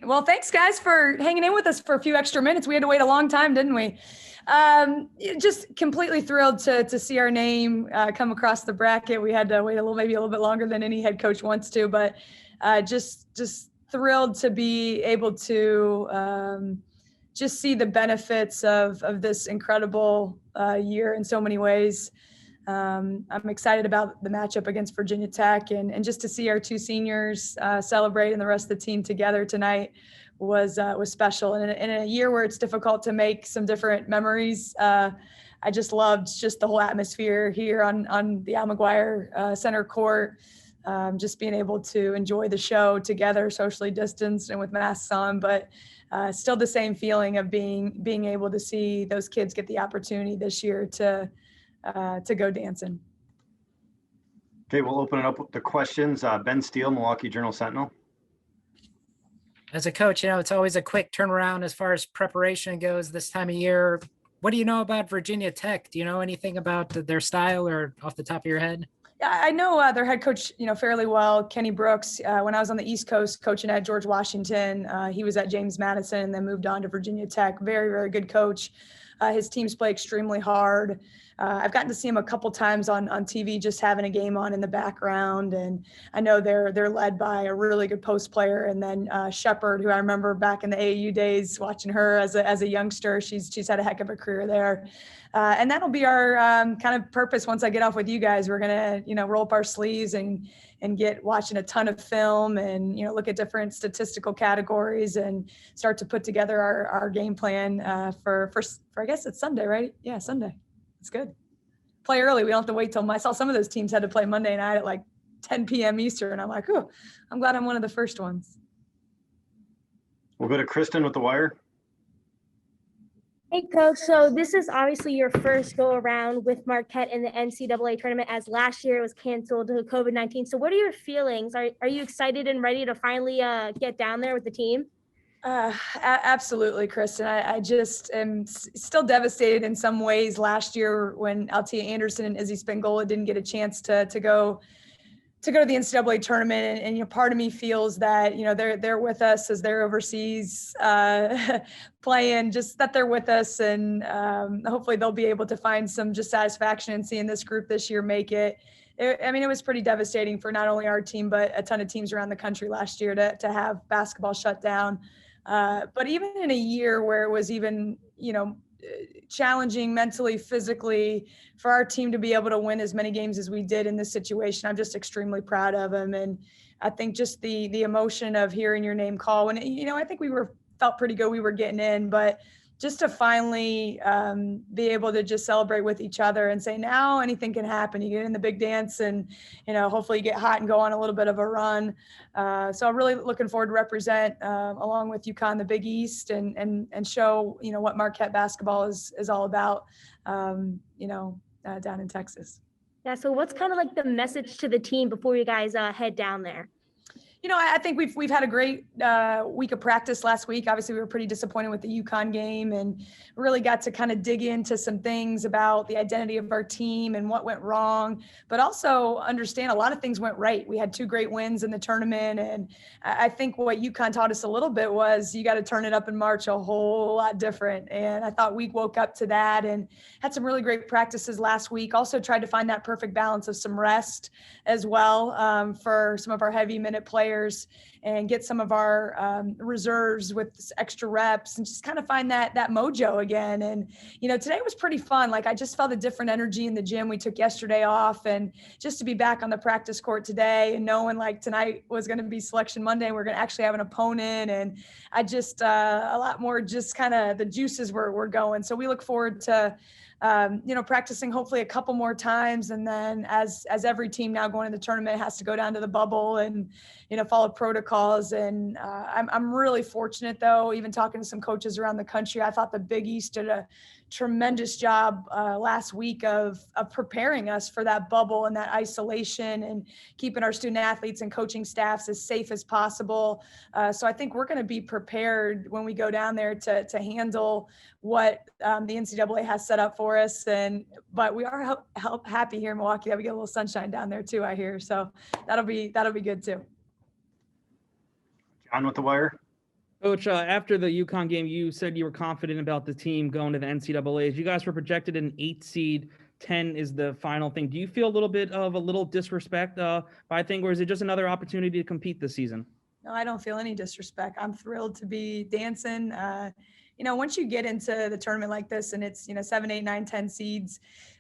Well, thanks guys for hanging in with us for a few extra minutes. We had to wait a long time, didn't we? Just completely thrilled to see our name come across the bracket. We had to wait maybe a little bit longer than any head coach wants to, but just thrilled to be able to just see the benefits of this incredible year in so many ways. I'm excited about the matchup against Virginia Tech, and just to see our two seniors celebrate and the rest of the team together tonight was special. And in a year where it's difficult to make some different memories, I just loved just the whole atmosphere here on the Al McGuire Center Court. Just being able to enjoy the show together, socially distanced and with masks on, but still the same feeling of being able to see those kids get the opportunity this year to go dancing. Okay, we'll open it up with the questions. Ben Steele, Milwaukee Journal-Sentinel. As a coach, it's always a quick turnaround as far as preparation goes this time of year. What do you know about Virginia Tech? Do you know anything about their style or off the top of your head? Yeah, I know their head coach, fairly well, Kenny Brooks. When I was on the East Coast coaching at George Washington, he was at James Madison and then moved on to Virginia Tech. Very, very good coach. His teams play extremely hard. I've gotten to see him a couple times on TV, just having a game on in the background. And I know they're led by a really good post player. And then Shepard, who I remember back in the AAU days, watching her as a youngster. She's had a heck of a career there. And that'll be our kind of purpose once I get off with you guys. We're going to, roll up our sleeves and get watching a ton of film and, look at different statistical categories and start to put together our game plan for I guess it's Sunday, right? Yeah, Sunday. It's good. Play early. We don't have to wait till I saw some of those teams had to play Monday night at like 10 p.m. Eastern. And I'm like, oh, I'm glad I'm one of the first ones. We'll go to Kristen with the wire. Hey, Coach. So this is obviously your first go around with Marquette in the NCAA tournament, as last year it was canceled due to COVID-19. So what are your feelings? Are you excited and ready to finally get down there with the team? Absolutely, Kristen. I just am still devastated in some ways. Last year when Altia Anderson and Izzy Spangola didn't get a chance to go to the NCAA tournament, and part of me feels that they're with us as they're overseas playing, just that they're with us, and hopefully they'll be able to find some just satisfaction in seeing this group this year make it. It was pretty devastating for not only our team but a ton of teams around the country last year to have basketball shut down. But even in a year where it was even, challenging mentally, physically, for our team to be able to win as many games as we did in this situation, I'm just extremely proud of them. And I think just the emotion of hearing your name call, and, I think we felt pretty good we were getting in, but just to finally be able to just celebrate with each other and say, now anything can happen. You get in the big dance and, hopefully you get hot and go on a little bit of a run. So I'm really looking forward to represent along with UConn, the Big East, and show, what Marquette basketball is all about, down in Texas. Yeah. So what's kind of like the message to the team before you guys head down there? I think we've had a great week of practice last week. Obviously, we were pretty disappointed with the UConn game and really got to kind of dig into some things about the identity of our team and what went wrong, but also understand a lot of things went right. We had two great wins in the tournament, and I think what UConn taught us a little bit was you got to turn it up in March a whole lot different. And I thought we woke up to that and had some really great practices last week. Also tried to find that perfect balance of some rest as well for some of our heavy minute players, and get some of our reserves with extra reps and just kind of find that mojo again. And, today was pretty fun. Like, I just felt a different energy in the gym. We took yesterday off, and just to be back on the practice court today and knowing like tonight was going to be Selection Monday and we're going to actually have an opponent. And I just a lot more, just kind of the juices were going. So we look forward to practicing hopefully a couple more times. And then as every team now going to the tournament has to go down to the bubble and, follow protocols. And I'm really fortunate though, even talking to some coaches around the country, I thought the Big East did a tremendous job last week of preparing us for that bubble and that isolation and keeping our student athletes and coaching staffs as safe as possible. So I think we're going to be prepared when we go down there to handle what the NCAA has set up for us. But we are happy here in Milwaukee that we get a little sunshine down there too, I hear. So that'll be good too. John with the wire. Coach, after the UConn game, you said you were confident about the team going to the NCAAs. You guys were projected an 8 seed. 10 is the final thing. Do you feel a little bit of a little disrespect by thing, or is it just another opportunity to compete this season? No, I don't feel any disrespect. I'm thrilled to be dancing. Once you get into the tournament like this and it's, 7, 8, 9, 10 seeds,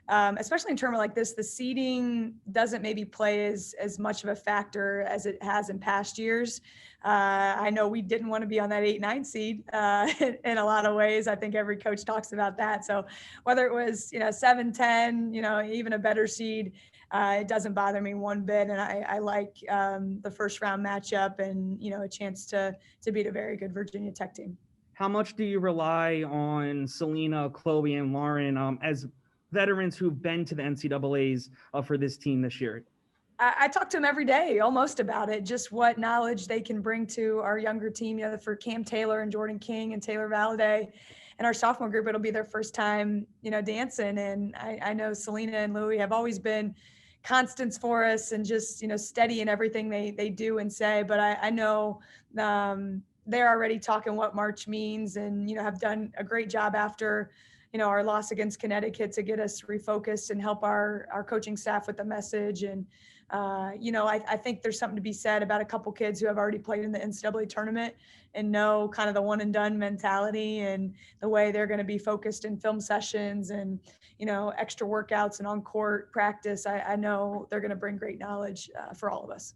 especially in a tournament like this, the seeding doesn't maybe play as much of a factor as it has in past years. I know we didn't want to be on that 8, 9 seed in a lot of ways. I think every coach talks about that. So whether it was, 7, 10, even a better seed, it doesn't bother me one bit. And I like the first round matchup and, a chance to beat a very good Virginia Tech team. How much do you rely on Selena, Chloe, and Lauren as veterans who've been to the NCAAs for this team this year? I talk to them every day almost about it, just what knowledge they can bring to our younger team, for Cam Taylor and Jordan King and Taylor Valladay. And our sophomore group, it'll be their first time, dancing. And I know Selena and Louie have always been constants for us and just, steady in everything they do and say. But I know they're already talking what March means and, have done a great job after, our loss against Connecticut to get us refocused and help our coaching staff with the message. And, I think there's something to be said about a couple kids who have already played in the NCAA tournament and know kind of the one and done mentality and the way they're going to be focused in film sessions and, extra workouts and on court practice. I know they're going to bring great knowledge for all of us.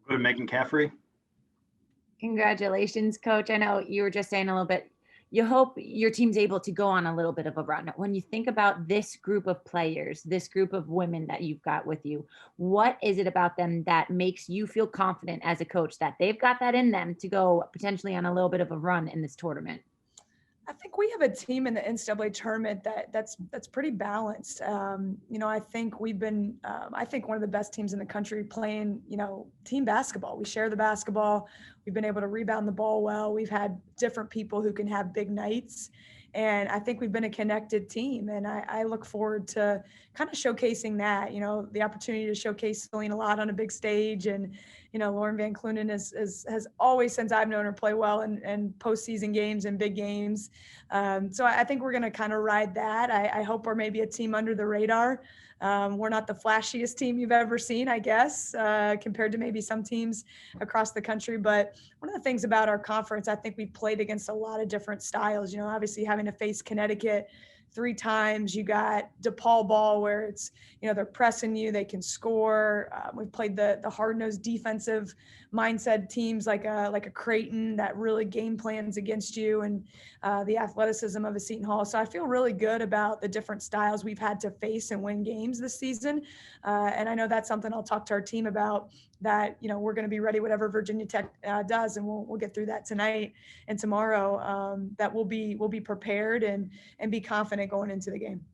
Go to Megan Caffrey. Congratulations, Coach. I know you were just saying a little bit, you hope your team's able to go on a little bit of a run. When you think about this group of players, this group of women that you've got with you, what is it about them that makes you feel confident as a coach that they've got that in them to go potentially on a little bit of a run in this tournament? I think we have a team in the NCAA tournament that's pretty balanced. I think we've been, I think one of the best teams in the country playing, team basketball. We share the basketball. We've been able to rebound the ball well. We've had different people who can have big nights. And I think we've been a connected team. And I look forward to kind of showcasing that, the opportunity to showcase Celine a lot on a big stage. And, Lauren Van Clunen has always, since I've known her, play well in postseason games and big games. So I think we're going to kind of ride that. I hope we're maybe a team under the radar. We're not the flashiest team you've ever seen, I guess, compared to maybe some teams across the country. But one of the things about our conference, I think we played against a lot of different styles, obviously having to face Connecticut 3 times. You got DePaul ball where it's, they're pressing you, they can score. We've played the hard-nosed defensive mindset teams like a Creighton that really game plans against you and the athleticism of a Seton Hall. So I feel really good about the different styles we've had to face and win games this season. And I know that's something I'll talk to our team about, that, we're going to be ready whatever Virginia Tech does, and we'll get through that tonight and tomorrow, that we'll be prepared and be confident going into the game.